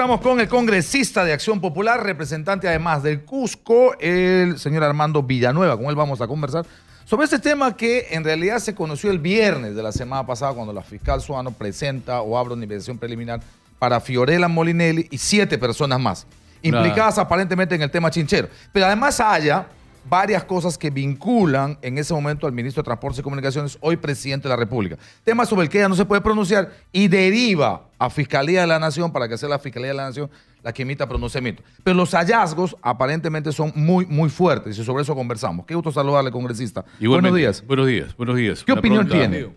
Estamos con el congresista de Acción Popular, representante además del Cusco, el señor Armando Villanueva. Con él vamos a conversar sobre este tema que en realidad se conoció el viernes de la semana pasada cuando la fiscal Suano presenta o abre una investigación preliminar para Fiorella Molinelli y 7 personas más, implicadas aparentemente en el tema chinchero. Pero además haya varias cosas que vinculan en ese momento al ministro de Transportes y Comunicaciones, hoy presidente de la República. Tema sobre el que ella no se puede pronunciar y deriva a Fiscalía de la Nación para que sea la Fiscalía de la Nación la que emita pronunciamiento. Pero los hallazgos aparentemente son muy fuertes y sobre eso conversamos. Qué gusto saludarle, congresista. Buenos días. Buenos días. ¿Qué opinión tiene?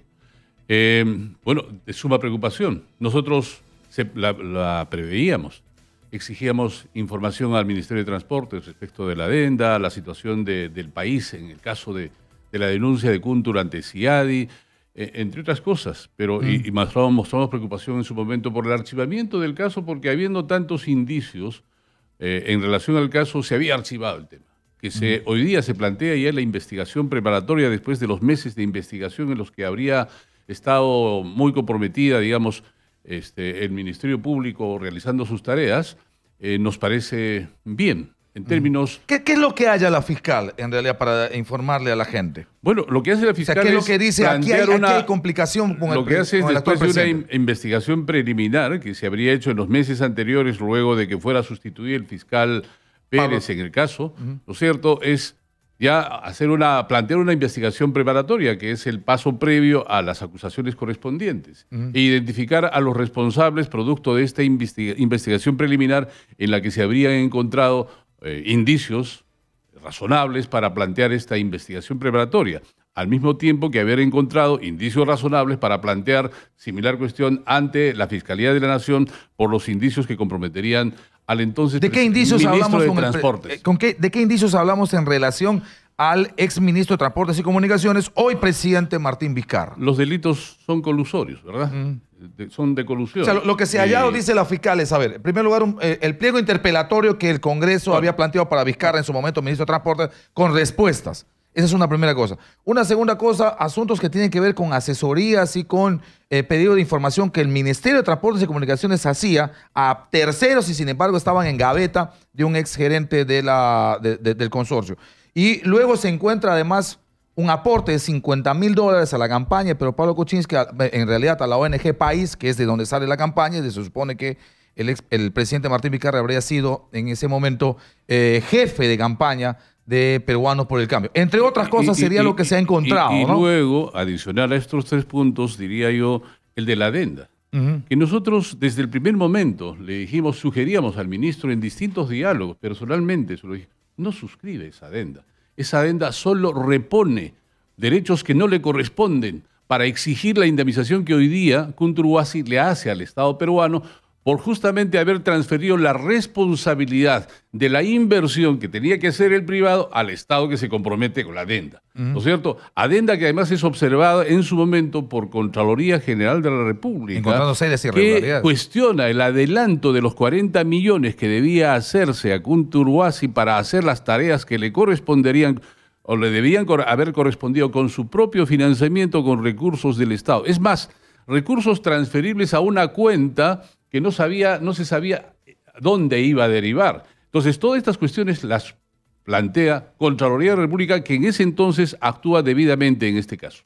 Bueno, de suma preocupación. Nosotros la preveíamos. Exigíamos información al Ministerio de Transportes respecto de la adenda, la situación del país en el caso de la denuncia de Kuntur ante CIADI, entre otras cosas. Pero y mostramos preocupación en su momento por el archivamiento del caso, porque habiendo tantos indicios en relación al caso, se había archivado el tema. Hoy día se plantea ya la investigación preparatoria después de los meses de investigación en los que habría estado muy comprometida, digamos, el Ministerio Público realizando sus tareas, nos parece bien en términos... ¿Qué es lo que haya la fiscal en realidad para informarle a la gente? Bueno, lo que hace la fiscal, o sea, ¿qué es lo que dice? Aquí hay complicación con lo que hace es después de una investigación preliminar que se habría hecho en los meses anteriores luego de que fuera sustituido el fiscal Pérez en el caso, ¿no es cierto? Es ya plantear una investigación preparatoria, que es el paso previo a las acusaciones correspondientes, e identificar a los responsables producto de esta investigación preliminar en la que se habrían encontrado indicios razonables para plantear esta investigación preparatoria, al mismo tiempo que haber encontrado indicios razonables para plantear similar cuestión ante la Fiscalía de la Nación por los indicios que comprometerían al entonces ¿De qué indicios ministro hablamos de Transportes? ¿De qué indicios hablamos en relación al ex ministro de Transportes y Comunicaciones, hoy presidente Martín Vizcarra? Los delitos son colusorios, ¿verdad? Son de colusión. O sea, lo que se ha hallado, dice la fiscal, es, a ver, en primer lugar, el pliego interpelatorio que el Congreso había planteado para Vizcarra en su momento, ministro de Transportes, con respuestas. Esa es una primera cosa. Una segunda cosa, asuntos que tienen que ver con asesorías y con pedido de información que el Ministerio de Transportes y Comunicaciones hacía a terceros y sin embargo estaban en gaveta de un exgerente del consorcio. Y luego se encuentra además un aporte de $50.000 a la campaña de Pedro Pablo Kuczynski, en realidad a la ONG País, que es de donde sale la campaña, y se supone que el presidente Martín Vizcarra habría sido en ese momento jefe de campaña de Peruanos por el Cambio. Entre otras cosas sería lo que se ha encontrado, y ¿no? Luego, adicional a estos 3 puntos, diría yo, el de la adenda. Que nosotros desde el primer momento le dijimos, sugeríamos al ministro en distintos diálogos, personalmente, se lo dije, no suscribe esa adenda. Esa adenda solo repone derechos que no le corresponden para exigir la indemnización que hoy día Kuntur Wasi le hace al Estado peruano por justamente haber transferido la responsabilidad de la inversión que tenía que hacer el privado al Estado que se compromete con la adenda. ¿No es cierto? Adenda que además es observada en su momento por Contraloría General de la República, encontrando serias irregularidades, que cuestiona el adelanto de los 40 millones que debía hacerse a Kuntur Wasi para hacer las tareas que le corresponderían o le debían haber correspondido con su propio financiamiento con recursos del Estado. Es más, recursos transferibles a una cuenta que no se sabía dónde iba a derivar. Entonces, todas estas cuestiones las plantea Contraloría de la República, que en ese entonces actúa debidamente en este caso.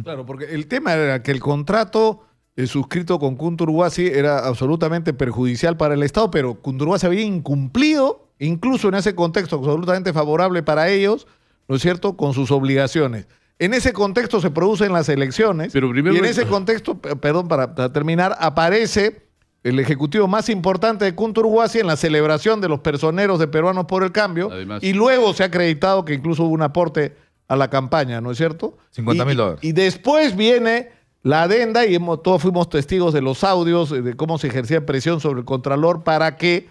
Claro, porque el tema era que el contrato suscrito con Kuntur Wasi era absolutamente perjudicial para el Estado, pero Kuntur Wasi había incumplido, incluso en ese contexto absolutamente favorable para ellos, ¿no es cierto?, con sus obligaciones. En ese contexto se producen las elecciones, pero primero, y en ese contexto, perdón, para terminar, aparece el ejecutivo más importante de Kuntur Wasi en la celebración de los personeros de Peruanos por el Cambio. Además, y luego se ha acreditado que incluso hubo un aporte a la campaña, ¿no es cierto? $50.000. Y después viene la adenda y todos fuimos testigos de los audios, de cómo se ejercía presión sobre el Contralor para que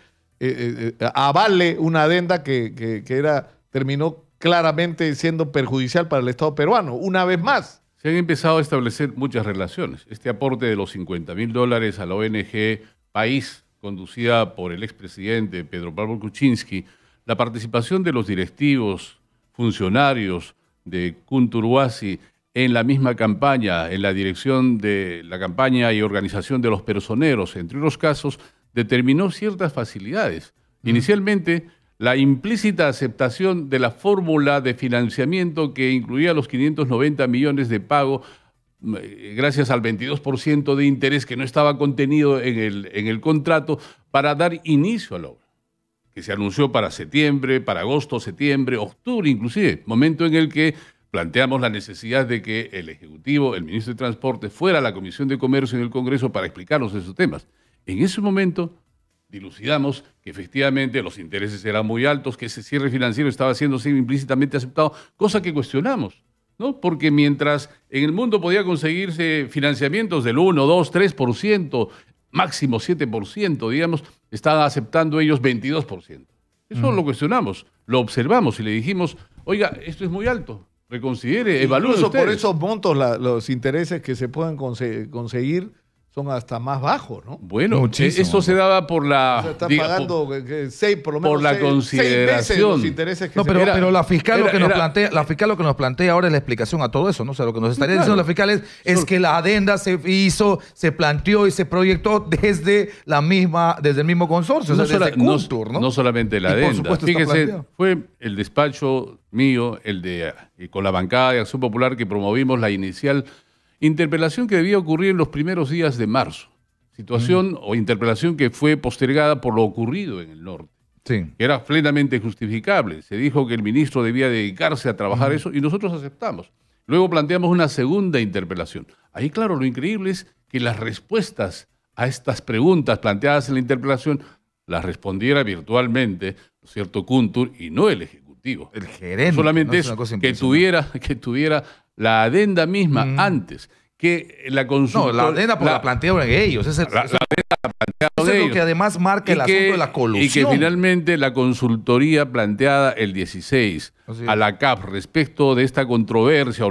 avale una adenda que terminó claramente siendo perjudicial para el Estado peruano, una vez más. Se han empezado a establecer muchas relaciones. Este aporte de los $50.000 a la ONG País, conducida por el expresidente Pedro Pablo Kuczynski, la participación de los directivos, funcionarios de Kuntur Wasi en la misma campaña, en la dirección de la campaña y organización de los personeros, entre otros casos, determinó ciertas facilidades. Inicialmente, la implícita aceptación de la fórmula de financiamiento que incluía los 590 millones de pago gracias al 22% de interés que no estaba contenido en el contrato para dar inicio a la obra, que se anunció para septiembre, para agosto, septiembre, octubre inclusive, momento en el que planteamos la necesidad de que el Ejecutivo, el ministro de Transporte, fuera a la Comisión de Comercio en el Congreso para explicarnos esos temas. En ese momento dilucidamos que efectivamente los intereses eran muy altos, que ese cierre financiero estaba siendo implícitamente aceptado, cosa que cuestionamos, ¿no? Porque mientras en el mundo podía conseguirse financiamientos del 1, 2, 3%, máximo 7%, digamos, estaban aceptando ellos 22%. Eso lo cuestionamos, lo observamos y le dijimos, oiga, esto es muy alto, reconsidere, evalúe Incluso ustedes. por esos montos los intereses que se pueden conseguir son hasta más bajos, ¿no? Bueno, Muchísimo. eso se daba por la... O sea, están diga, pagando seis, por lo menos por la 6 veces consideración. los intereses que No, se pero, pagan. pero la fiscal lo que nos era- plantea, la fiscal lo que nos plantea ahora es la explicación a todo eso, ¿no? O sea, lo que nos estaría diciendo la fiscal es que la adenda se hizo, se planteó y se proyectó desde el mismo consorcio, o sea, desde Kuntur, ¿no? no solamente la Y por adenda. supuesto está Fíjese, planteado. fue el despacho mío, y con la bancada de Acción Popular, que promovimos la inicial interpelación que debía ocurrir en los primeros días de marzo. Situación o interpelación que fue postergada por lo ocurrido en el norte, Sí. que era plenamente justificable. Se dijo que el ministro debía dedicarse a trabajar eso y nosotros aceptamos. Luego planteamos una segunda interpelación. Ahí, claro, lo increíble es que las respuestas a estas preguntas planteadas en la interpelación las respondiera virtualmente, ¿no es cierto?, Kuntur y no el Ejecutivo. El gerente. Solamente ¿no? Es eso, una cosa que impresionante. tuviera la adenda misma antes, que la No, consulta... la adenda porque la plantearon ellos. Eso es lo que además marca el asunto de la colusión. Y que finalmente la consultoría planteada el 16 Así es. a la CAF respecto de esta controversia o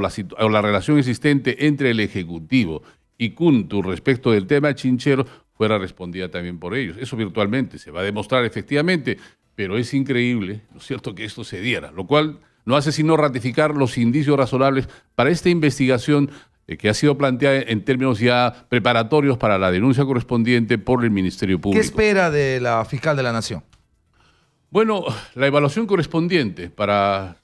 la relación existente entre el Ejecutivo y Kuntur respecto del tema chinchero fuera respondida también por ellos. Eso virtualmente se va a demostrar efectivamente, pero es increíble, ¿no es cierto?, que esto se diera, lo cual no hace sino ratificar los indicios razonables para esta investigación que ha sido planteada en términos ya preparatorios para la denuncia correspondiente por el Ministerio ¿Qué Público. espera de la fiscal de la Nación? Bueno, la evaluación correspondiente para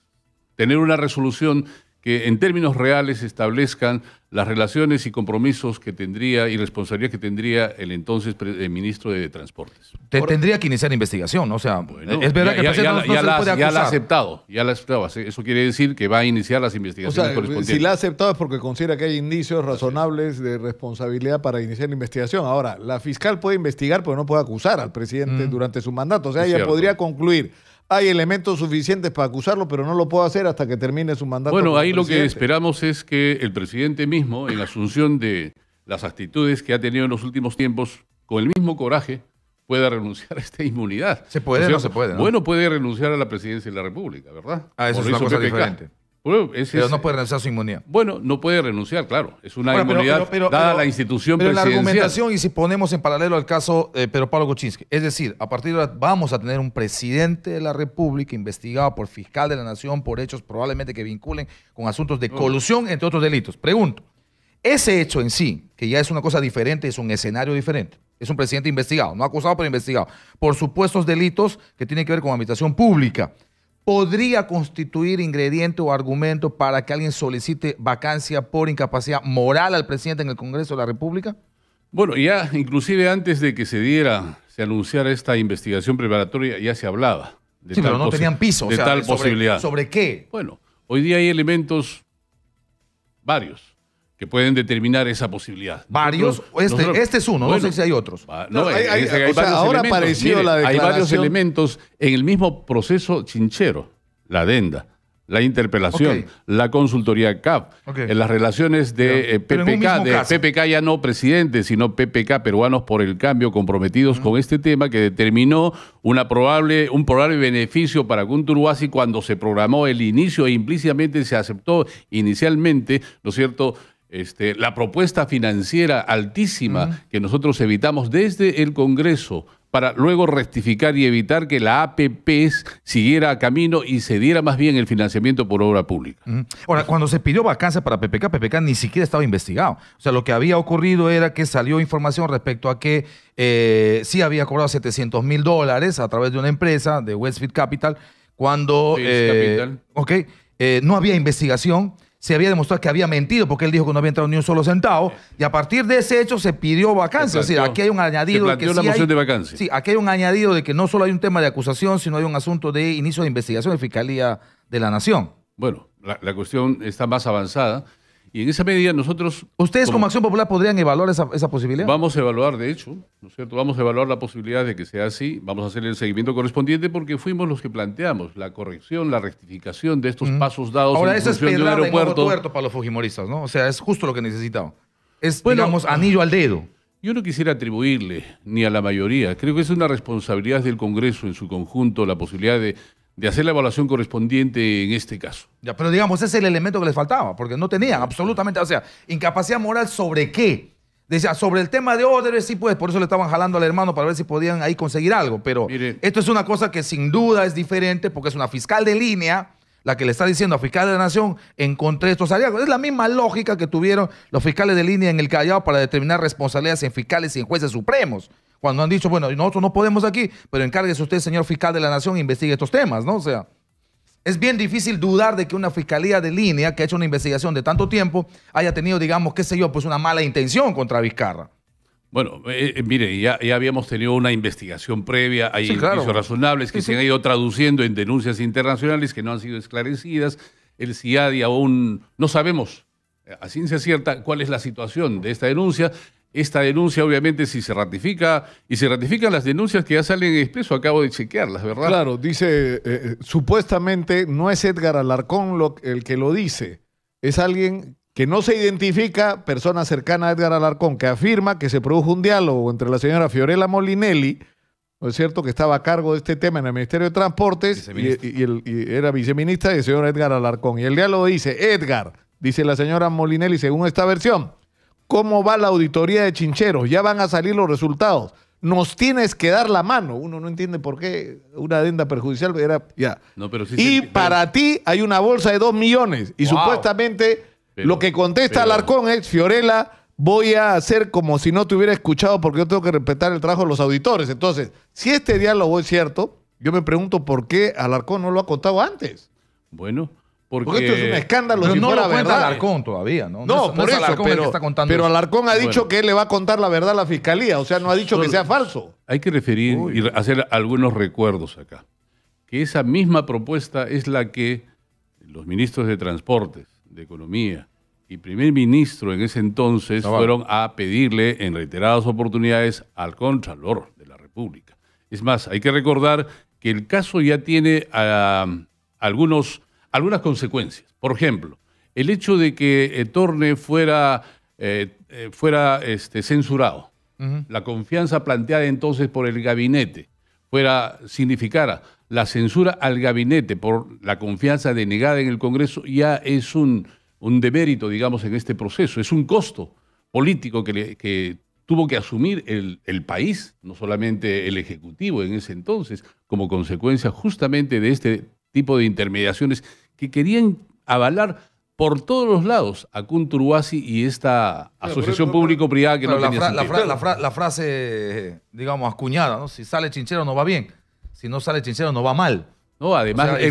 tener una resolución que en términos reales establezcan las relaciones y compromisos que tendría y responsabilidad que tendría el entonces ministro de Transportes. Tendría que iniciar investigación, ¿no? O sea, Bueno, es verdad que el presidente no se le puede ya la ha acusar. aceptado, ya la ha aceptado. Eso quiere decir que va a iniciar las O investigaciones sea, correspondientes. si la ha aceptado es porque considera que hay indicios razonables de responsabilidad para iniciar la investigación. Ahora, la fiscal puede investigar, pero no puede acusar al presidente durante su mandato. O sea, Es ella cierto. podría concluir, hay elementos suficientes para acusarlo, pero no lo puede hacer hasta que termine su mandato. Bueno, como ahí lo que presidente. esperamos es que el presidente mismo, en asunción de las actitudes que ha tenido en los últimos tiempos, con el mismo coraje, pueda renunciar a esta inmunidad. ¿Se puede o no se puede, no? Bueno, puede renunciar a la presidencia de la República, ¿verdad? Ah, eso Por es una lo hizo cosa PPK. diferente. Bueno, Pero no puede renunciar a su inmunidad. Bueno, no puede renunciar, claro. Es una Bueno, inmunidad dada la institución pero la presidencial. argumentación, y si ponemos en paralelo al caso Pedro Pablo Kuczynski, es decir, a partir de ahora vamos a tener un presidente de la República investigado por fiscal de la Nación por hechos probablemente que vinculen con asuntos de colusión, entre otros delitos. Pregunto, ese hecho en sí, que ya es una cosa diferente, es un escenario diferente. Es un presidente investigado, no acusado, pero investigado, por supuestos delitos que tienen que ver con administración pública. ¿Podría constituir ingrediente o argumento para que alguien solicite vacancia por incapacidad moral al presidente en el Congreso de la República? Bueno, ya inclusive antes de que se anunciara esta investigación preparatoria, ya se hablaba de Sí, tal pero no tenían piso. de o sea, tal posibilidad. ¿Sobre qué? Bueno, hoy día hay elementos varios que pueden determinar esa posibilidad. ¿Varios? Este es uno, no sé si hay otros. No, Hay- hay o sea, varios ahora elementos. apareció Mire, la hay varios declaración. elementos en el mismo proceso chinchero, la adenda, la interpelación, Ok. la consultoría CAP, Ok. en las relaciones de Pero en un PPK, mismo de caso. PPK ya no presidente, sino PPK, peruanos por el cambio, comprometidos con este tema, que determinó un probable beneficio para Kuntur-Uazi cuando se programó el inicio e implícitamente se aceptó inicialmente, ¿no es cierto?, la propuesta financiera altísima que nosotros evitamos desde el Congreso para luego rectificar y evitar que la APP siguiera camino y se diera más bien el financiamiento por obra pública. Ahora, cuando se pidió vacancia para PPK, PPK ni siquiera estaba investigado. O sea, lo que había ocurrido era que salió información respecto a que sí había cobrado $700,000 a través de una empresa de Westfield Capital cuando no había investigación. Se había demostrado que había mentido porque él dijo que no había entrado ni un solo centavo y a partir de ese hecho se pidió vacancia. Es decir, aquí hay un añadido. Se planteó la moción de vacancia. Sí, aquí hay un añadido de que no solo hay un tema de acusación, sino hay un asunto de inicio de investigación de Fiscalía de la Nación. Bueno, la cuestión está más avanzada y en esa medida nosotros... ¿Ustedes como Acción Popular podrían evaluar esa posibilidad? Vamos a evaluar, de hecho, ¿no es cierto? Vamos a evaluar la posibilidad de que sea así. Vamos a hacer el seguimiento correspondiente porque fuimos los que planteamos la corrección, la rectificación de estos pasos dados. Ahora, en eso es función de un pedrada en ojo aeropuerto. tuerto para los fujimoristas, ¿no? O sea, es justo lo que necesitaban. Es, digamos, anillo al dedo. Yo no quisiera atribuirle ni a la mayoría. Creo que es una responsabilidad del Congreso en su conjunto la posibilidad de hacer la evaluación correspondiente en este caso. Ya, pero digamos, ese es el elemento que les faltaba, porque no tenían absolutamente, o sea, incapacidad moral ¿sobre qué? Decía, sobre el tema de Odebrecht, sí, pues, por eso le estaban jalando al hermano para ver si podían ahí conseguir algo, pero Mire, esto es una cosa que sin duda es diferente, porque es una fiscal de línea la que le está diciendo a fiscal de la Nación, encontré estos hallazgos. Es la misma lógica que tuvieron los fiscales de línea en el Callao para determinar responsabilidades en fiscales y en jueces supremos. Cuando han dicho, bueno, nosotros no podemos aquí, pero encárguese usted, señor fiscal de la Nación, e investigue estos temas, ¿no? O sea, es bien difícil dudar de que una fiscalía de línea que ha hecho una investigación de tanto tiempo haya tenido, digamos, qué sé yo, pues una mala intención contra Vizcarra. Bueno, mire, ya habíamos tenido una investigación previa, hay indicios razonables que se han ido traduciendo en denuncias internacionales que no han sido esclarecidas. El CIADI aún no sabemos a ciencia cierta cuál es la situación de esta denuncia. Esta denuncia, obviamente, si se ratifica, y se ratifican las denuncias que ya salen expreso, acabo de chequearlas, ¿verdad? Claro, dice, supuestamente no es Edgar Alarcón el que lo dice, es alguien que no se identifica, persona cercana a Edgar Alarcón, que afirma que se produjo un diálogo entre la señora Fiorella Molinelli, ¿no es cierto?, que estaba a cargo de este tema en el Ministerio de Transportes, y era viceministra, y el señor Edgar Alarcón. Y el diálogo dice, Edgar, dice la señora Molinelli, según esta versión, ¿cómo va la auditoría de Chincheros? Ya van a salir los resultados. Nos tienes que dar la mano. Uno no entiende por qué una adenda perjudicial era... ya. No, pero sí, y para ti hay una bolsa de 2 millones. Y supuestamente lo que contesta Alarcón es, Fiorella, voy a hacer como si no te hubiera escuchado porque yo tengo que respetar el trabajo de los auditores. Entonces, si este diálogo es cierto, yo me pregunto por qué Alarcón no lo ha contado antes. Bueno... Porque esto es un escándalo. Pero si no fuera lo cuenta verdad. Alarcón todavía, ¿no? No, por eso, pero Alarcón ha dicho que él le va a contar la verdad a la fiscalía. O sea, no ha dicho que sea falso. Hay que referir y hacer algunos recuerdos acá. Que esa misma propuesta es la que los ministros de Transportes, de Economía y primer ministro en ese entonces fueron a pedirle en reiteradas oportunidades al Contralor de la República. Es más, hay que recordar que el caso ya tiene algunas consecuencias. Por ejemplo, el hecho de que Torne fuera censurado, la confianza planteada entonces por el gabinete, significara la censura al gabinete por la confianza denegada en el Congreso, ya es un demérito, digamos, en este proceso. Es un costo político que tuvo que asumir el país, no solamente el Ejecutivo en ese entonces, como consecuencia justamente de este tipo de intermediaciones que querían avalar por todos los lados a Kunturwasi y esta asociación público-privada que no tenía sentido. La frase, digamos, acuñada, ¿no? Si sale Chinchero no va bien, si no sale Chinchero no va mal. No, además, o sea,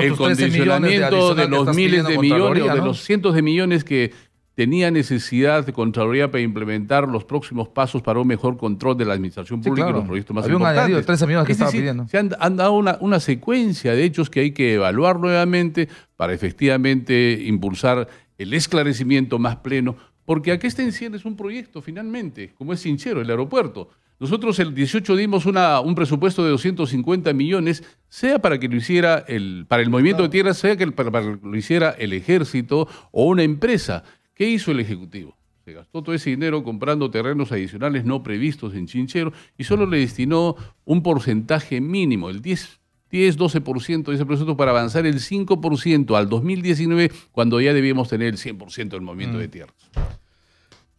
el condicionamiento de los miles de millones, ¿no? De los cientos de millones que tenía necesidad de Contraloría para implementar los próximos pasos para un mejor control de la administración pública y los proyectos más importantes. Había un añadido de 13 millones que estaba pidiendo. Se han dado una secuencia de hechos que hay que evaluar nuevamente para efectivamente impulsar el esclarecimiento más pleno, porque aquí está en cierre es un proyecto finalmente, como es Chinchero, el aeropuerto. Nosotros el 18 dimos un presupuesto de 250 millones, sea para que lo hiciera para el movimiento de tierras, sea para que lo hiciera el ejército o una empresa. ¿Qué hizo el Ejecutivo? Se gastó todo ese dinero comprando terrenos adicionales no previstos en Chinchero y solo le destinó un porcentaje mínimo, el 10-12% de ese presupuesto para avanzar el 5% al 2019, cuando ya debíamos tener el 100% del movimiento de tierras.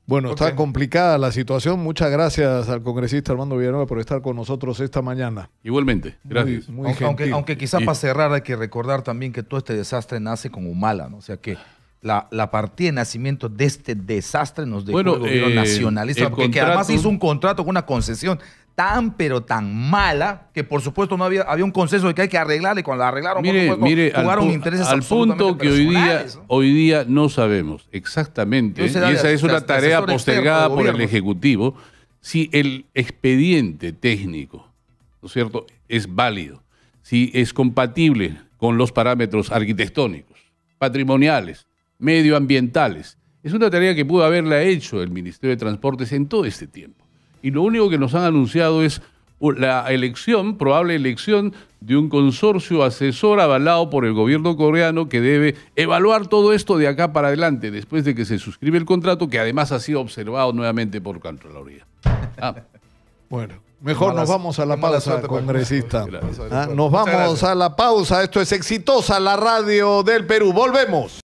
Bueno, está Ok. complicada la situación. Muchas gracias al congresista Armando Villanueva por estar con nosotros esta mañana. Igualmente, gracias. Muy Aunque, gentil. aunque quizá Y- para cerrar hay que recordar también que todo este desastre nace con Humala, ¿no? O sea que la partida de nacimiento de este desastre nos dejó Bueno, el gobierno nacionalista, el porque además contrato- hizo un contrato con una concesión tan pero tan mala que por supuesto no había un consenso de que hay que arreglar, y cuando la arreglaron por supuesto, jugaron intereses al punto absolutamente que personales, ¿no? hoy día no sabemos exactamente, y Entonces, era esa es una de tarea asesor externo postergada de por el gobierno. Ejecutivo, si el expediente técnico, ¿no es cierto?, es válido, si es compatible con los parámetros arquitectónicos, patrimoniales, medioambientales. Es una tarea que pudo haberla hecho el Ministerio de Transportes en todo este tiempo. Y lo único que nos han anunciado es la probable elección de un consorcio asesor avalado por el gobierno coreano que debe evaluar todo esto de acá para adelante, después de que se suscribe el contrato, que además ha sido observado nuevamente por Contraloría. Bueno, mejor Mala- nos vamos a la mala pausa, suerte para el congresista. Gracias. Nos Muchas vamos gracias. a la pausa. Esto es Exitosa, la radio del Perú. Volvemos.